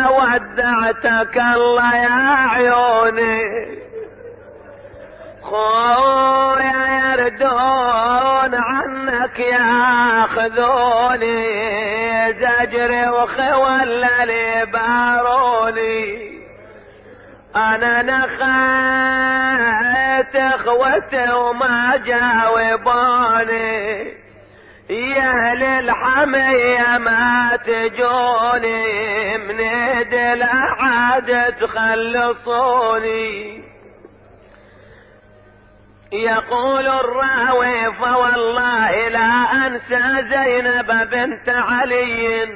ودعتك الله يا عيوني، خويا يردون عنك ياخذوني، زجري وخولة لي باروني، انا نخيت اخوتي وما جاوبوني، يا اهل الحمية ما تجوني، من يد الاحد تخلصوني. يقول الراوي فوالله لا انسى زينب بنت علي،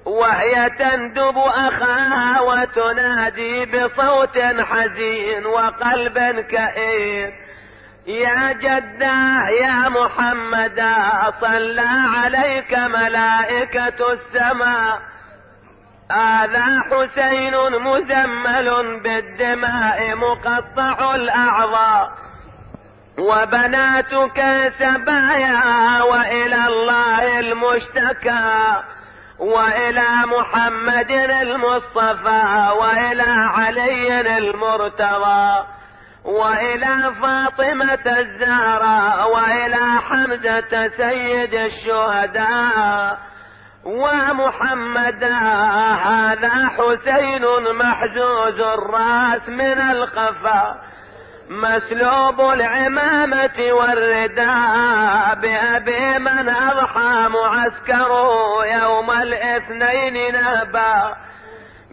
وهي تندب اخاها وتنادي بصوت حزين وقلب كئيب، يا جده يا محمدا صلى عليك ملائكة السماء، هذا حسين مزمل بالدماء مقطع الاعضاء، وبناتك سبايا والى الله المشتكى، والى محمد المصطفى، والى علي المرتضى، والى فاطمة الزهراء، والى حمزة سيد الشهداء، ومحمدا هذا حسين محزوز الراس من القفا، مسلوب العمامة والرداء، بأبي من أضحى معسكره يوم الاثنين نهبا،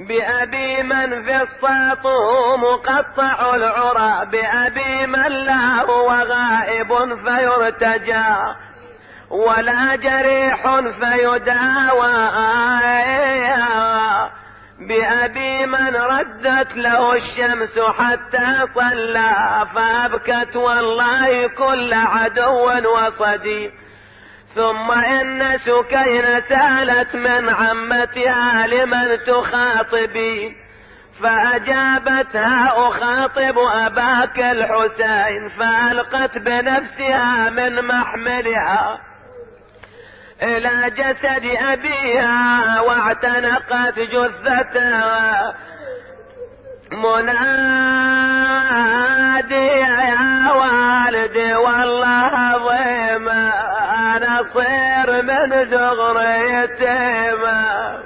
بأبي من في الساطه مقطع العرى، بأبي من لا هو غائب فيرتجى، ولا جريح فيداوى، بأبي من ردت له الشمس حتى صلى، فأبكت والله كل عدو وصديق. ثم إن سكينة سألت من عمتها لمن تخاطبين، فأجابتها أخاطب أباك الحسين، فألقت بنفسها من محملها إلى جسد أبيها واعتنقت جثتها، منادي يا والدي والله عظيم، أنا صير من صغري يتيمة،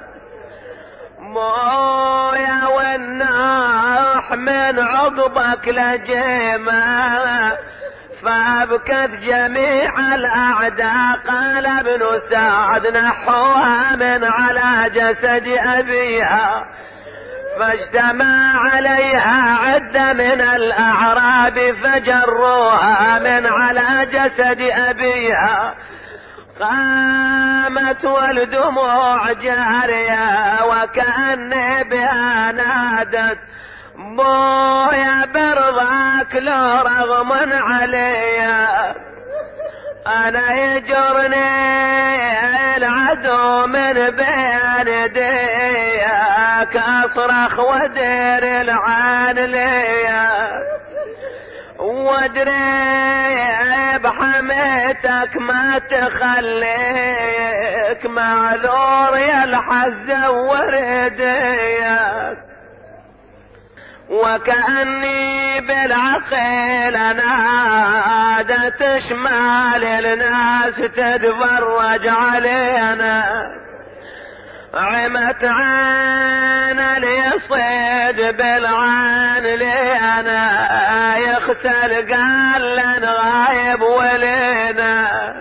مويا والناح من عقبك لجيمة، فأبكت جميع الأعداء. قال ابن سعد نحوها من على جسد أبيها، فاجتمع عليها عدة من الأعراب فجروها من على جسد أبيها، قامت والدموع جارية وكأن بها نادت بويا برضاك لو رغم علي، انا يجرني العدو من بين يديك، اصرخ ودير العان ليا، وادري بحميتك ما تخليك معذور يا الحز ورديك، وكأني بالعقل نادت شمال الناس تتفرج علينا، عمت عين اليصيد بالعين لينا، يغسل قال لن غايب ولينا،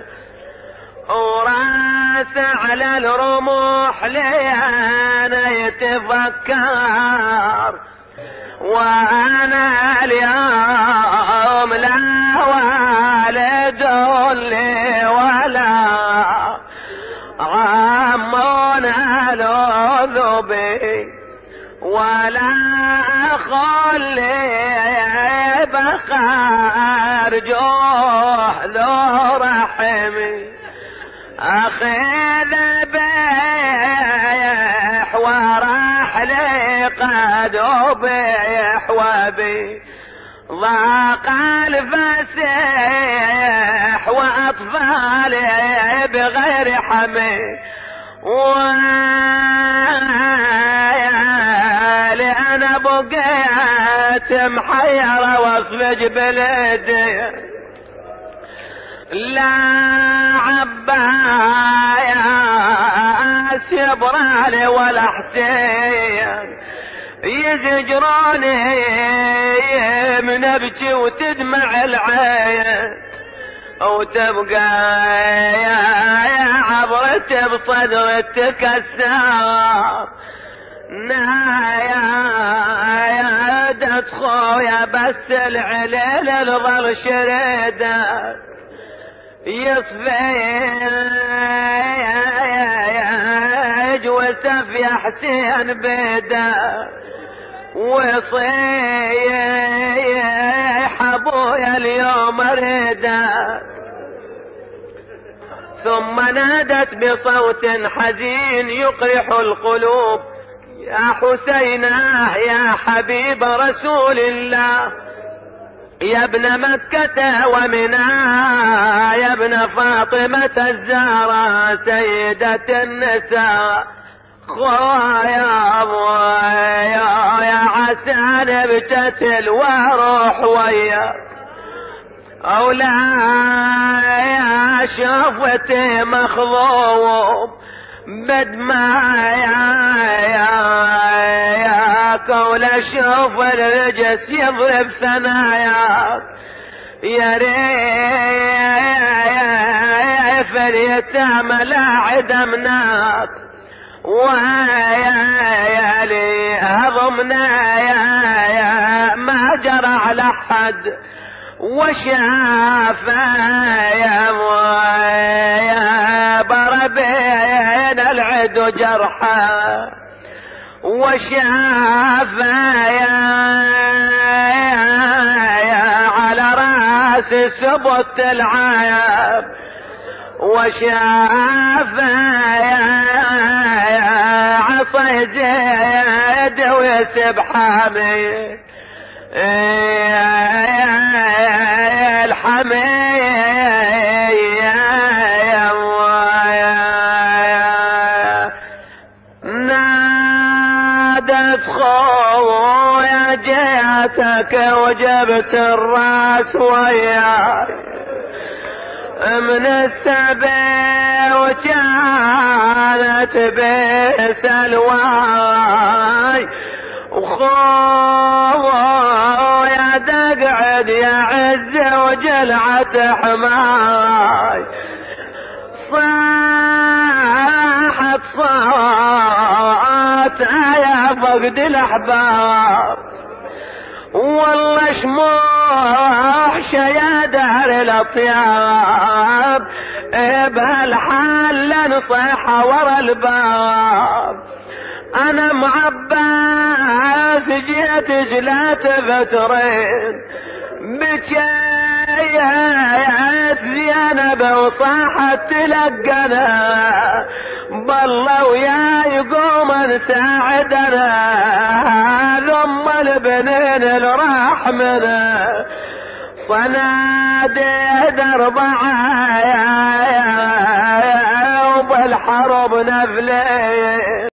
وراس على الرموح لينا يتفكر، وانا اليوم لا والد لي ولا عم الوذ بي، ولا اخ لي بقى ارجوه ذو رحمي، اخذ بيح وراح لي قد بيح وبي، ضاق الفسيح واطفالي بغير حمي، ويا محيرة واصفج بلدي لا عباس يبرالي ولا حسين يزجروني من ابكي وتدمع العين وتبقى يا عبرتي بصدر تكسر نايا دت خويا بس العليل الظل شريده يصفيج وسف يا حسين بيده وصيح ابويا اليوم اريده ثم نادت بصوت حزين يقرح القلوب يا حسيناه يا حبيب رسول الله يا ابن مكة ومنى يا ابن فاطمة الزهراء سيدة النساء خويا ابويا يا عسان بجتل واروح ويا اولا شفتي مخضوب بدمايا يا كول اشوف الرجس يضرب ثناياك يا ريف اليتامى لا عدمناك ويا لي هضمنا يا ما جرى على حد وشافا يا بربين العدو جرحا وشافا يا على راس سبط العاب وشافا يا عصي زيد ويسب حامي نادت خويا جيتك وجبت الراس وياك من السبي وكانت بسلواي وخويا تقعد يا عز وجلعة حماي صاحت صوتها يا فقد الأحباب والله شموح يا دار الأطياب بهالحال نصيحة ورا الباب انا معباس جيت جلات فترين بكيت زينب وصاحت تلقنا بالله ويا يقوم نساعدنا ثم البنين الراح منا صناديد اربعه وبالحرب نفلين